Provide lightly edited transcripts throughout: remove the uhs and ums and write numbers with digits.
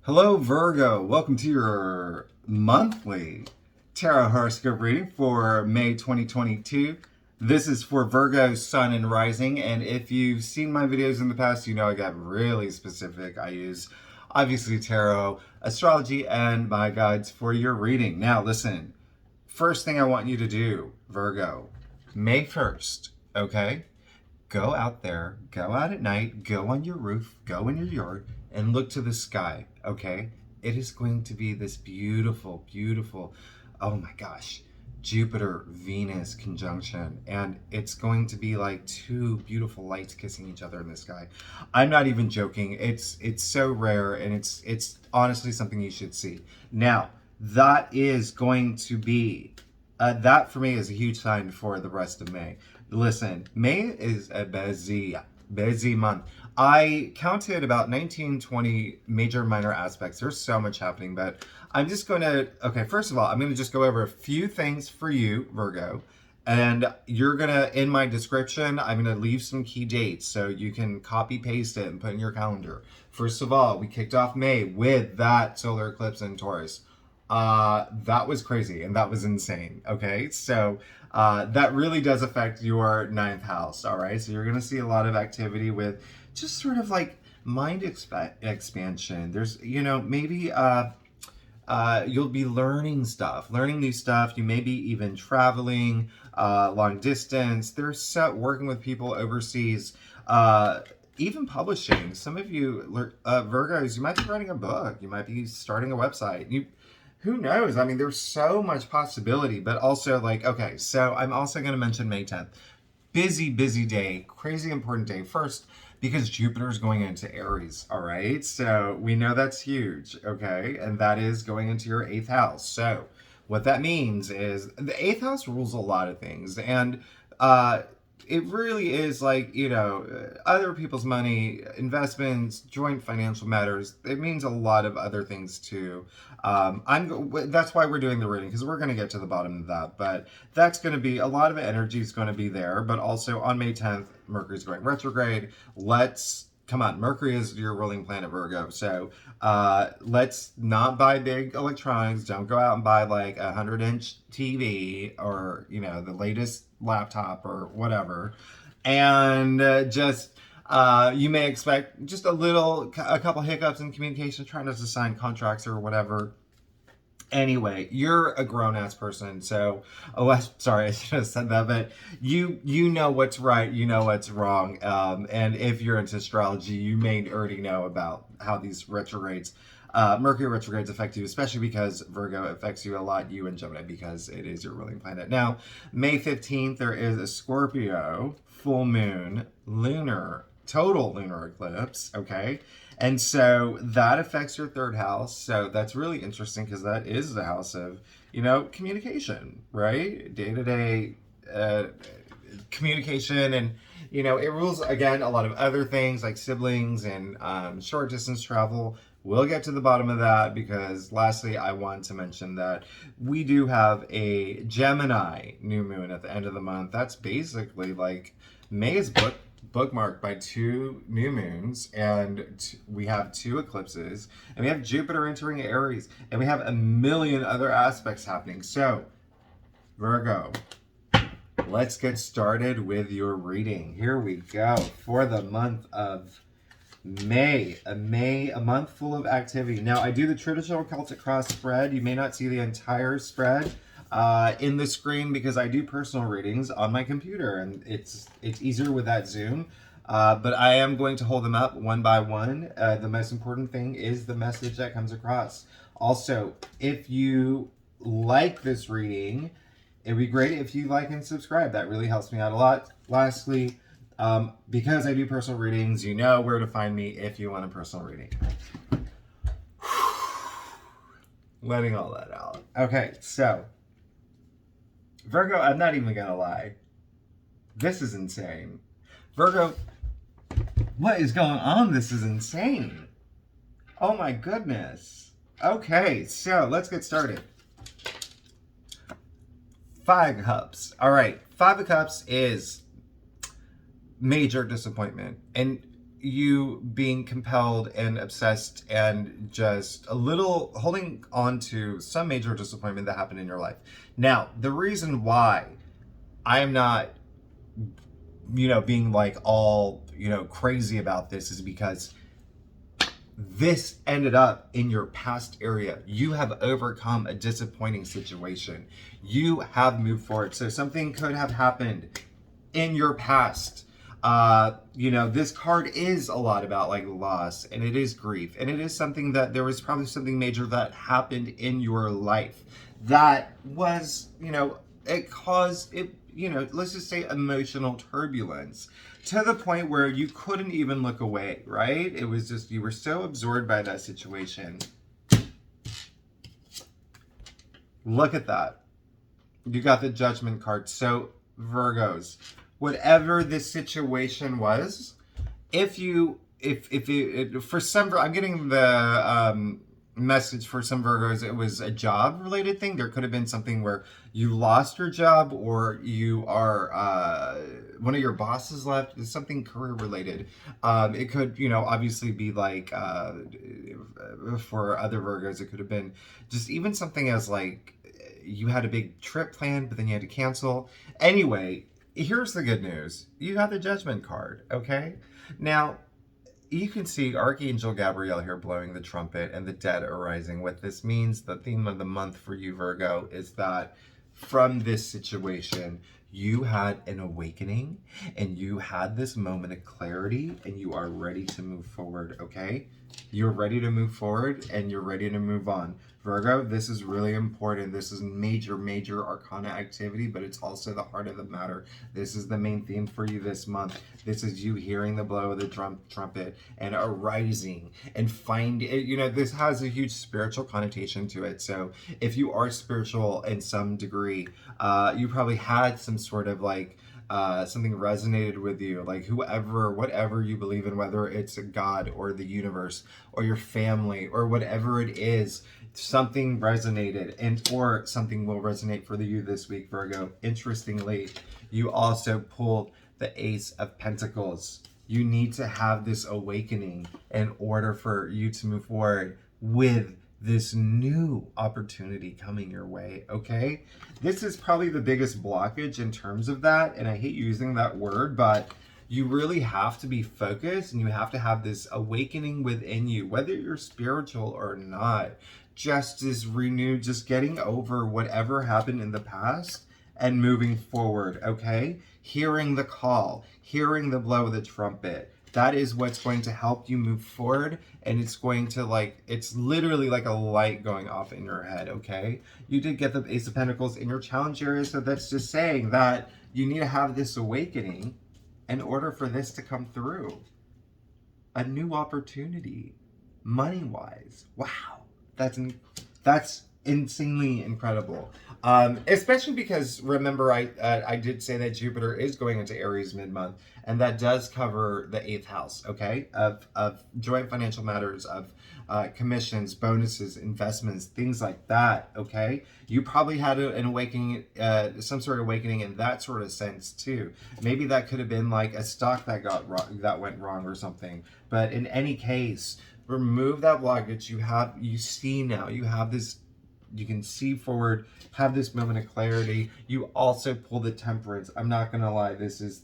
Hello, Virgo. Welcome to your monthly tarot horoscope reading for May 2022. This is for Virgo, Sun, and Rising. And if you've seen my videos in the past, you know I got really specific. I use, obviously, tarot, astrology, and my guides for your reading. Now, listen, first thing I want you to do, Virgo, May 1st, okay? Go out there, go out at night, go on your roof, go in your yard, and look to the sky, okay? It is going to be this beautiful, beautiful, oh my gosh, Jupiter Venus conjunction. And it's going to be like two beautiful lights kissing each other in the sky. I'm not even joking. It's so rare, and it's honestly something you should see. Now, that is going to be that for me is a huge sign for the rest of May. Listen, May is a busy month. I counted about 19, 20 major minor aspects. There's so much happening, but I'm just going to, okay, first of all, I'm going to just go over a few things for you, Virgo. And you're going to, in my description, I'm going to leave some key dates so you can copy paste it and put in your calendar. First of all, we kicked off May with that solar eclipse in Taurus. That was crazy and that was insane. Okay, so that really does affect your ninth house. All right, so you're gonna see a lot of activity with just sort of like mind expansion. There's, maybe you'll be learning stuff, learning new stuff. You may be even traveling long distance. There's working with people overseas. Even publishing. Some of you Virgos, you might be writing a book. You might be starting a website. Who knows? I mean, there's so much possibility, but also like, okay, so I'm also going to mention May 10th. Busy day, crazy important day. First, because Jupiter's going into Aries, all right? So we know that's huge, okay? And that is going into your 8th house. So what that means is the 8th house rules a lot of things. And it really is like, other people's money, investments, joint financial matters. It means a lot of other things too. That's why we're doing the reading, because we're going to get to the bottom of that. But that's going to be, a lot of energy is going to be there. But also on May 10th, Mercury's going retrograde. Come on, Mercury is your ruling planet, Virgo. So let's not buy big electronics. Don't go out and buy like a 100-inch TV or, the latest laptop or whatever. And you may expect just a couple hiccups in communication, trying to sign contracts or whatever. Anyway, you're a grown-ass person, so sorry, I should have said that, but you know what's right, you know what's wrong, and if you're into astrology, you may already know about how these retrogrades, Mercury retrogrades affect you, especially because Virgo affects you a lot, you and Gemini, because it is your ruling planet. Now, May 15th, there is a Scorpio full moon total lunar eclipse, okay? And so that affects your 3rd house. So that's really interesting because that is the house of, communication, right? Day-to-day communication. And, it rules, again, a lot of other things like siblings and short distance travel. We'll get to the bottom of that because lastly, I want to mention that we do have a Gemini new moon at the end of the month. That's basically like May is bookmarked by 2 new moons, and we have 2 eclipses, and we have Jupiter entering Aries, and we have a million other aspects happening. So, Virgo, let's get started with your reading. Here we go for the month of May, a month full of activity. Now, I do the traditional Celtic cross spread. You may not see the entire spread in the screen because I do personal readings on my computer, and it's easier with that Zoom. But I am going to hold them up one by one. The most important thing is the message that comes across. Also, if you like this reading, it'd be great if you like and subscribe. That really helps me out a lot. Lastly, because I do personal readings, you know where to find me if you want a personal reading. Letting all that out. Okay, so Virgo, I'm not even gonna lie. This is insane. Virgo, what is going on? This is insane. Oh my goodness. Okay, so let's get started. 5 of Cups. All right, 5 of Cups is major disappointment. And you being compelled and obsessed and just a little holding on to some major disappointment that happened in your life. Now, the reason why I am not, being like all, crazy about this is because this ended up in your past area. You have overcome a disappointing situation. You have moved forward. So something could have happened in your past. This card is a lot about like loss, and it is grief, and it is something that there was probably something major that happened in your life that was, it caused it, let's just say emotional turbulence to the point where you couldn't even look away, right? It was just, you were so absorbed by that situation. Look at that. You got the Judgment card. So, Virgos, whatever this situation was, if for some, I'm getting the message for some Virgos, it was a job related thing. There could have been something where you lost your job, or you are one of your bosses left. It's something career related. It could, obviously be like for other Virgos, it could have been just even something as like you had a big trip planned, but then you had to cancel. Anyway, here's the good news. You got the Judgment card, okay? Now, you can see Archangel Gabriel here blowing the trumpet and the dead arising. What this means, the theme of the month for you, Virgo, is that from this situation, you had an awakening and you had this moment of clarity and you are ready to move forward, okay? You're ready to move forward and you're ready to move on. Virgo, this is really important. This is major, major arcana activity, but it's also the heart of the matter. This is the main theme for you this month. This is you hearing the blow of the trumpet and arising and this has a huge spiritual connotation to it. So if you are spiritual in some degree, you probably had some sort of like, something resonated with you, like whatever you believe in, whether it's a God or the universe or your family or whatever it is, something resonated or something will resonate for you this week, Virgo. Interestingly, you also pulled the Ace of Pentacles. You need to have this awakening in order for you to move forward with this new opportunity coming your way, okay? This is probably the biggest blockage in terms of that, and I hate using that word, but you really have to be focused and you have to have this awakening within you, whether you're spiritual or not. Just is renewed, just getting over whatever happened in the past and moving forward, okay? Hearing the call, hearing the blow of the trumpet. That is what's going to help you move forward, and it's going to it's literally like a light going off in your head, okay? You did get the Ace of Pentacles in your challenge area, so that's just saying that you need to have this awakening in order for this to come through. A new opportunity, money-wise. Wow. That's insanely incredible. Especially because remember I did say that Jupiter is going into Aries mid-month, and that does cover the 8th house, okay, of joint financial matters, of commissions, bonuses, investments, things like that, okay? You probably had an awakening, some sort of awakening in that sort of sense too. Maybe that could have been like a stock that got wrong, that went wrong or something. But in any case, remove that blockage. You see now, you have this, you can see forward, have this moment of clarity. You also pull the Temperance. I'm not gonna lie, this is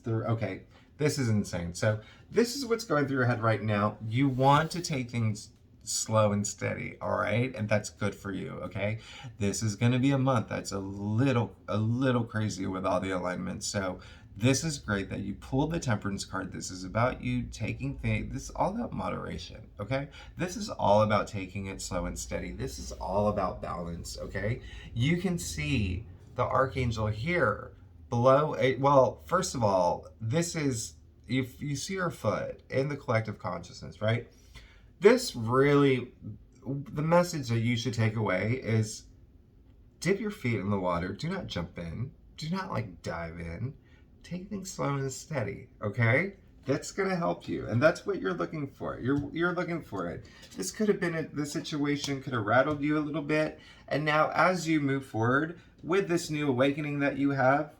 insane. So this is what's going through your head right now. You want to take things slow and steady, all right? And that's good for you, okay? This is gonna be a month that's a little crazy with all the alignments. So this is great that you pulled the Temperance card. This is about you taking things, this is all about moderation, okay? This is all about taking it slow and steady. This is all about balance, okay? You can see the Archangel here below, well, first of all, this is, if you see your foot in the collective consciousness, right? This really, the message that you should take away is dip your feet in the water. Do not jump in. Do not dive in. Take things slow and steady, okay? That's gonna help you, and that's what you're looking for. You're looking for it. This could have been the situation could have rattled you a little bit, and now as you move forward with this new awakening that you have,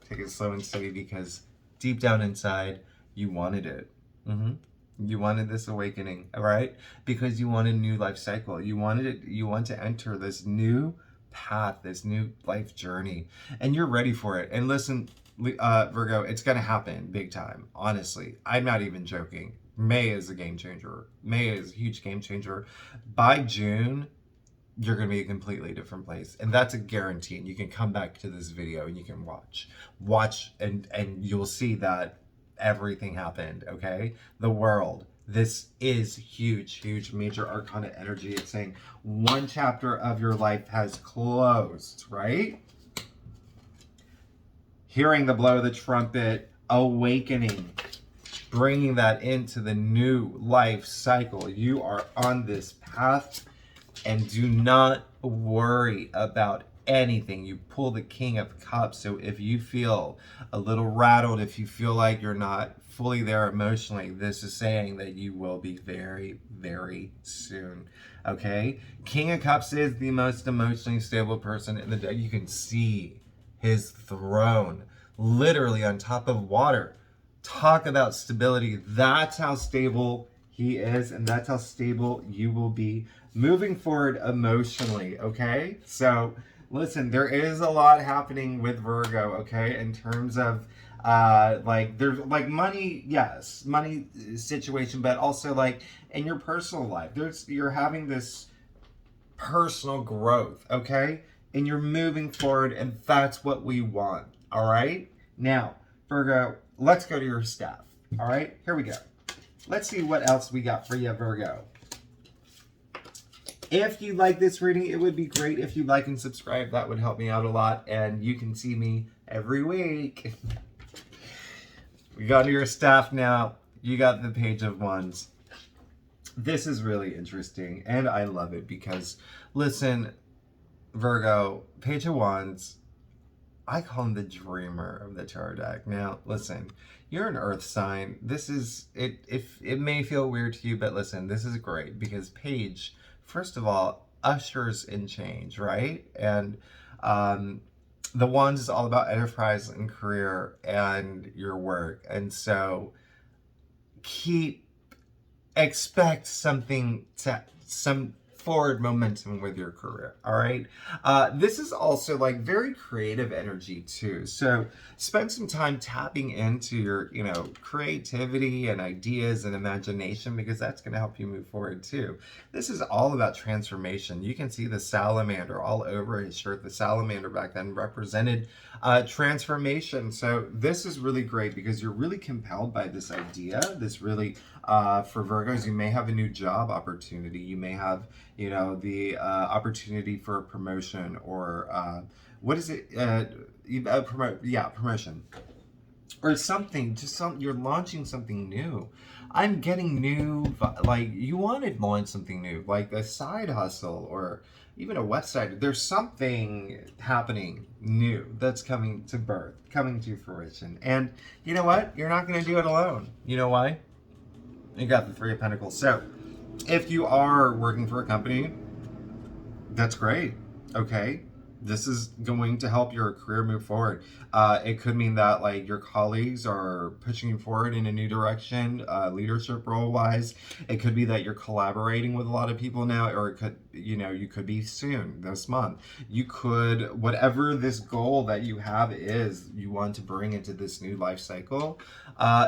take it slow and steady because deep down inside you wanted it. Mm-hmm. You wanted this awakening, all right? Because you want a new life cycle. You wanted it, you want to enter this new path, this new life journey, and you're ready for it. And listen, Virgo, it's gonna happen big time. Honestly, I'm not even joking. May is a game changer. May is a huge game changer. By June, you're going to be a completely different place, and that's a guarantee. And you can come back to this video and you can watch, and you'll see that everything happened. Okay, the world, this is huge major arcana energy. It's saying one chapter of your life has closed, right? Hearing the blow of the trumpet, awakening, bringing that into the new life cycle. You are on this path, and do not worry about anything. You pull the King of Cups. So if you feel a little rattled, if you feel like you're not fully there emotionally, this is saying that you will be very soon. Okay? King of Cups is the most emotionally stable person in the deck. You can see his throne literally on top of water. Talk about stability. That's how stable he is, and that's how stable you will be moving forward emotionally. Okay, so listen, there is a lot happening with Virgo, okay, in terms of like there's like money, yes, money situation, but also like in your personal life, you're having this personal growth, okay, and you're moving forward, and that's what we want. All right, now Virgo, let's go to your staff. All right, here we go. Let's see what else we got for you, Virgo. If you like this reading, it would be great if you like and subscribe. That would help me out a lot, and you can see me every week. We got your staff now. You got the Page of Wands. This is really interesting, and I love it because, listen, Virgo, Page of Wands, I call him the dreamer of the tarot deck. Now, listen, you're an earth sign. This is, if it may feel weird to you, but listen, this is great because Page, first of all, ushers in change, right? And the Wands is all about enterprise and career and your work. And so expect something some forward momentum with your career. All right, this is also like very creative energy too, so spend some time tapping into your creativity and ideas and imagination, because that's going to help you move forward too. This is all about transformation. You can see the salamander all over his shirt. The salamander back then represented transformation. So this is really great because you're really compelled by this idea. This really for Virgos, you may have a new job opportunity. You may have, the opportunity for a promotion, or what is it? Promotion, or something. You're launching something new. I'm getting new, like you wanted to launch something new, like a side hustle or even a website. There's something happening new that's coming to birth, coming to fruition. And you know what? You're not going to do it alone. You know why? You got the Three of Pentacles. So if you are working for a company, that's great. Okay. This is going to help your career move forward. It could mean that like your colleagues are pushing you forward in a new direction, leadership role wise. It could be that you're collaborating with a lot of people now, or it could, you could be soon this month. You could, whatever this goal that you have is, you want to bring into this new life cycle.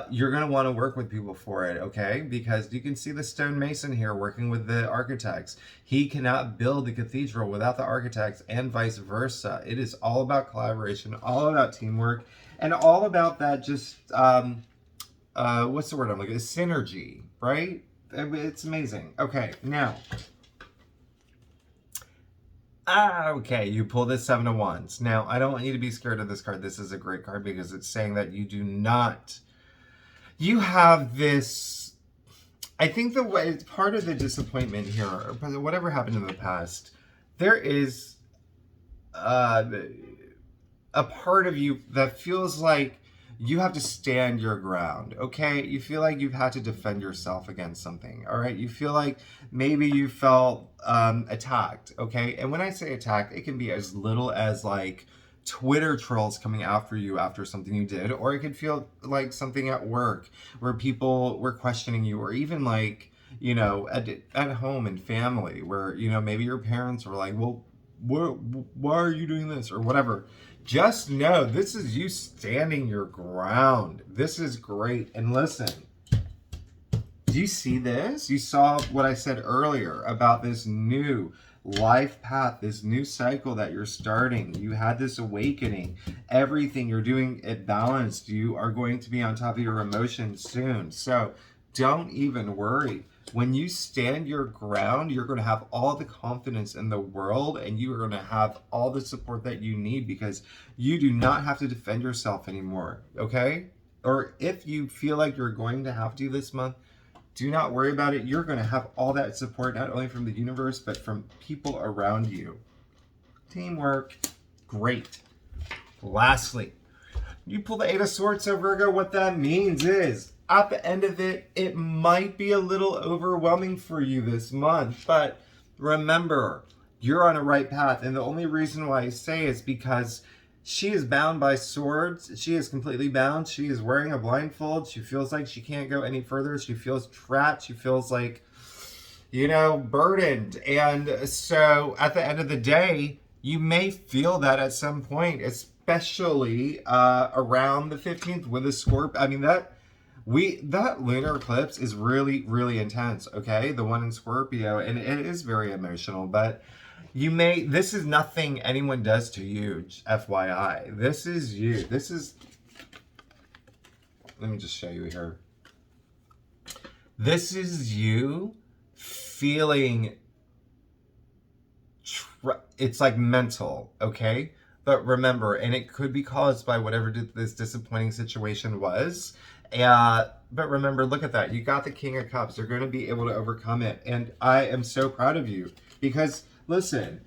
You're going to want to work with people for it, okay? Because you can see the stonemason here working with the architects. He cannot build a cathedral without the architects, and vice versa. It is all about collaboration, all about teamwork, and all about that just, what's the word I'm looking at? Synergy, right? It's amazing. Okay, now. Okay, you pull this Seven of Wands. Now, I don't want you to be scared of this card. This is a great card because it's saying that you have this, I think the way, it's part of the disappointment here, or whatever happened in the past, there is a part of you that feels like you have to stand your ground, okay? You feel like you've had to defend yourself against something, all right? You feel like maybe you felt attacked, okay? And when I say attacked, it can be as little as like Twitter trolls coming after you after something you did, or it could feel like something at work where people were questioning you, or even like, you know, at home and family where, you know, maybe your parents were like, well, why are you doing this or whatever. Just know this is you standing your ground. This is great. And listen, do you see this? You saw what I said earlier about this new life path, this new cycle that you're starting. You had this awakening. Everything you're doing it balanced. You are going to be on top of your emotions soon. So don't even worry. When you stand your ground, you're going to have all the confidence in the world, and you are going to have all the support that you need, because you do not have to defend yourself anymore, okay? Or if you feel like you're going to have to this month, do not worry about it. You're going to have all that support, not only from the universe, but from people around you. Teamwork, great. Lastly, you pull the Eight of Swords, so Virgo, what that means is, at the end of it, it might be a little overwhelming for you this month, but remember, you're on a right path. And the only reason why I say is because she is bound by swords. She is completely bound. She is wearing a blindfold. She feels like she can't go any further. She feels trapped. She feels like, you know, burdened. And so at the end of the day, you may feel that at some point, especially around the 15th with a Scorpio. I mean, that lunar eclipse is really, really intense, okay? The one in Scorpio, and it is very emotional, but this is nothing anyone does to you, FYI. This is you. Let me just show you here. This is you feeling, it's like mental, okay? But remember, and it could be caused by whatever this disappointing situation was. But remember, look at that. You got the King of Cups. You're going to be able to overcome it. And I am so proud of you because, listen,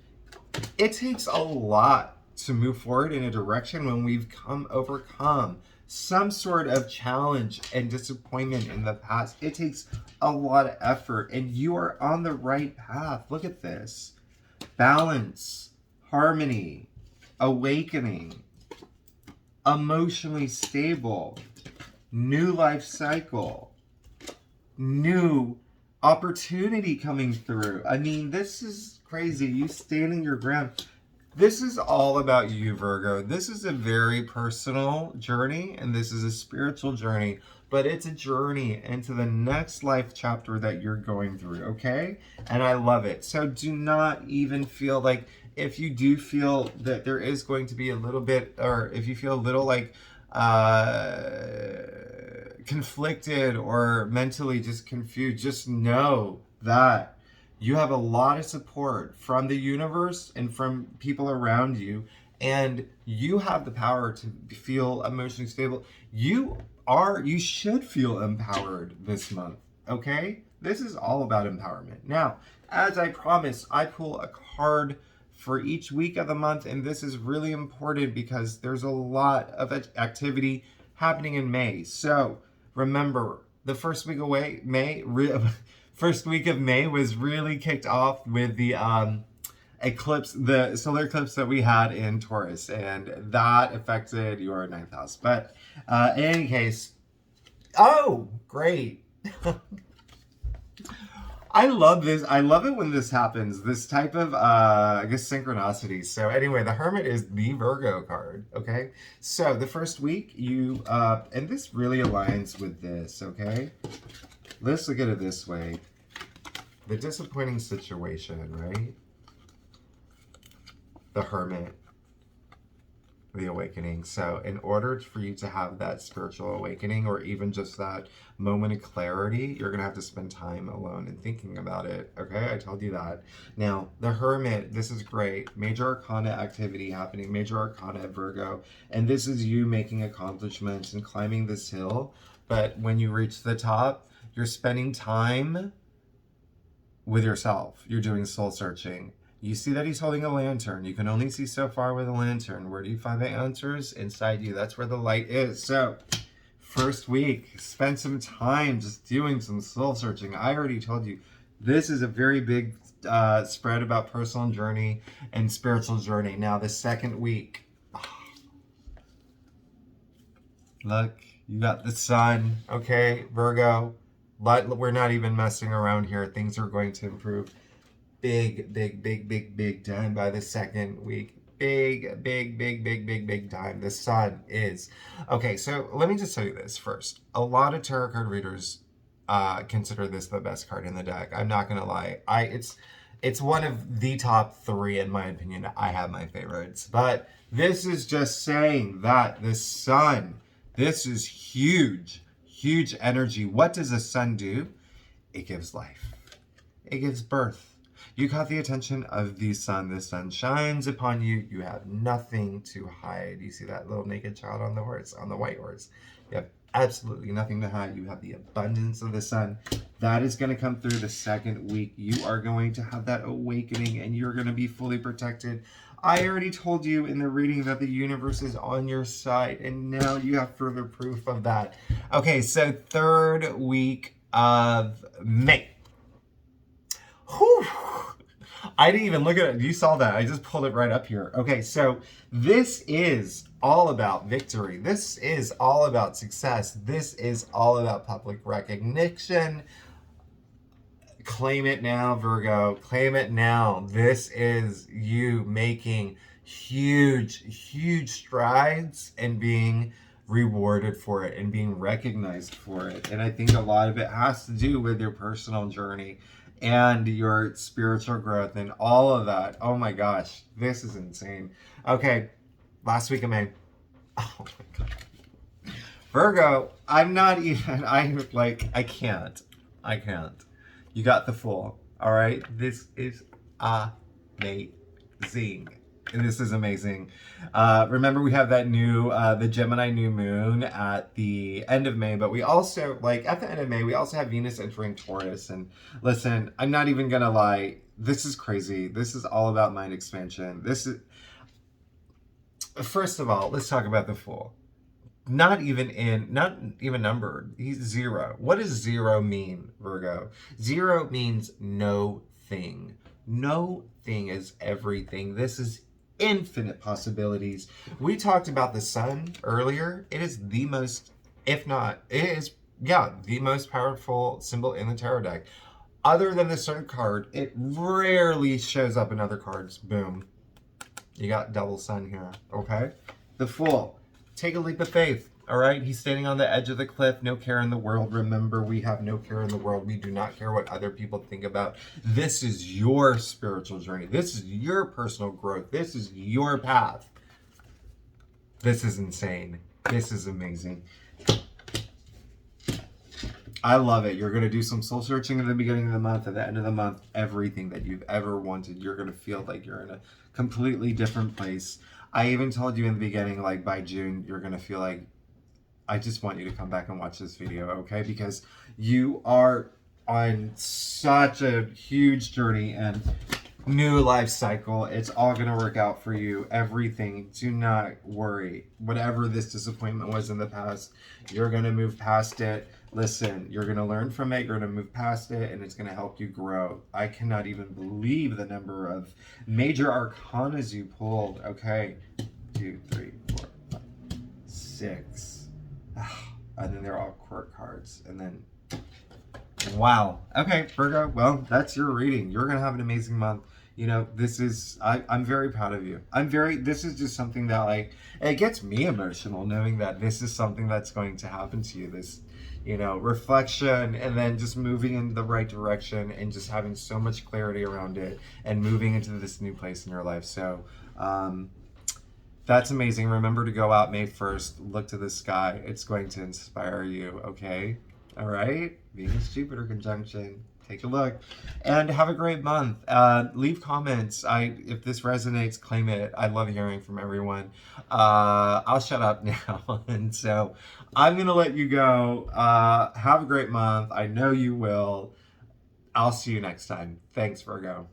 it takes a lot to move forward in a direction when we've overcome some sort of challenge and disappointment in the past. It takes a lot of effort, and you are on the right path. Look at this. Balance, harmony, awakening, emotionally stable, new life cycle, new opportunity coming through. I mean, this is crazy. You standing your ground. This is all about you, Virgo. This is a very personal journey, and this is a spiritual journey, but it's a journey into the next life chapter that you're going through, okay? And I love it. So do not even feel like, if you do feel that there is going to be a little bit, or if you feel a little like conflicted or mentally just confused, just know that you have a lot of support from the universe and from people around you, and you have the power to feel emotionally stable. You should feel empowered this month, okay? This is all about empowerment. Now, as I promised, I pull a card for each week of the month, and this is really important because there's a lot of activity happening in May. So remember, the first week of May was really kicked off with the eclipse, the solar eclipse that we had in Taurus, and that affected your 9th house. But in any case, oh, great. I love this. I love it when this happens. This type of, I guess, synchronicity. So anyway, the Hermit is the Virgo card, okay? So the first week, and this really aligns with this, okay? Let's look at it this way. The disappointing situation, right? The Hermit. The awakening. So in order for you to have that spiritual awakening, or even just that moment of clarity, you're gonna have to spend time alone and thinking about it, okay? I told you that. Now, the Hermit, this is great. Major Arcana activity happening, Major Arcana at Virgo, and this is you making accomplishments and climbing this hill. But when you reach the top, you're spending time with yourself. You're doing soul searching. You see that he's holding a lantern. You can only see so far with a lantern. Where do you find the answers? Inside you. That's where the light is. So, first week, spend some time just doing some soul searching. I already told you, this is a very big spread about personal journey and spiritual journey. Now, the second week, Look, you got the sun. Okay, Virgo. But we're not even messing around here. Things are going to improve big time by the second week. Big time. The sun is. Okay, so let me just tell you this first. A lot of tarot card readers consider this the best card in the deck. I'm not gonna lie. It's one of the top 3 in my opinion. I have my favorites, but this is just saying that the sun, this is huge energy. What does the sun do? It gives life. It gives birth. You caught the attention of the sun. The sun shines upon you. You have nothing to hide. You see that little naked child on the horse, on the white horse. You have absolutely nothing to hide. You have the abundance of the sun. That is going to come through the second week. You are going to have that awakening and you're going to be fully protected. I already told you in the reading that the universe is on your side, and now you have further proof of that. Okay, so third week of May. Whew. I didn't even look at it. You saw that. I just pulled it right up here. Okay, so this is all about victory. This is all about success. This is all about public recognition. Claim it now, Virgo. Claim it now. This is you making huge strides and being rewarded for it and being recognized for it. And I think a lot of it has to do with your personal journey and your spiritual growth and all of that. Oh my gosh, this is insane. Okay, last week of May. Oh my God. Virgo, I can't. You got the Fool, all right? This is amazing. And this is amazing. Remember, we have that the Gemini New Moon at the end of May, but we also, at the end of May, we also have Venus entering Taurus. And listen, I'm not even gonna lie, this is crazy. This is all about mind expansion. First of all, let's talk about the Fool. Not even numbered. He's 0. What does 0 mean, Virgo? 0 means no thing. No thing is everything. This is infinite possibilities. We talked about the sun earlier. It is the most, the most powerful symbol in the tarot deck. Other than the sun card, it rarely shows up in other cards. Boom. You got double sun here, okay? The Fool. Take a leap of faith, all right? He's standing on the edge of the cliff, no care in the world. Remember, we have no care in the world. We do not care what other people think about. This is your spiritual journey. This is your personal growth. This is your path. This is insane. This is amazing. I love it. You're going to do some soul searching at the beginning of the month. At the end of the month, everything that you've ever wanted, you're going to feel like you're in a completely different place. I even told you in the beginning, by June, you're going to feel like, I just want you to come back and watch this video, okay? Because you are on such a huge journey and new life cycle. It's all going to work out for you. Everything. Do not worry. Whatever this disappointment was in the past, you're going to move past it. Listen, you're going to learn from it. You're going to move past it, and it's going to help you grow. I cannot even believe the number of major arcanas you pulled. Okay. 2, 3, 4, 5, 6. And then they're all court cards. And then, wow. Okay, Virgo, well, that's your reading. You're going to have an amazing month. This is, I'm very proud of you. This is just something that, it gets me emotional knowing that this is something that's going to happen to you. This, reflection, and then just moving in the right direction and just having so much clarity around it and moving into this new place in your life. So, that's amazing. Remember to go out May 1st, look to the sky. It's going to inspire you, okay? All right? Venus-Jupiter conjunction. Take a look. And have a great month. Leave comments. If this resonates, claim it. I love hearing from everyone. I'll shut up now. And so I'm going to let you go. Have a great month. I know you will. I'll see you next time. Thanks, Virgo.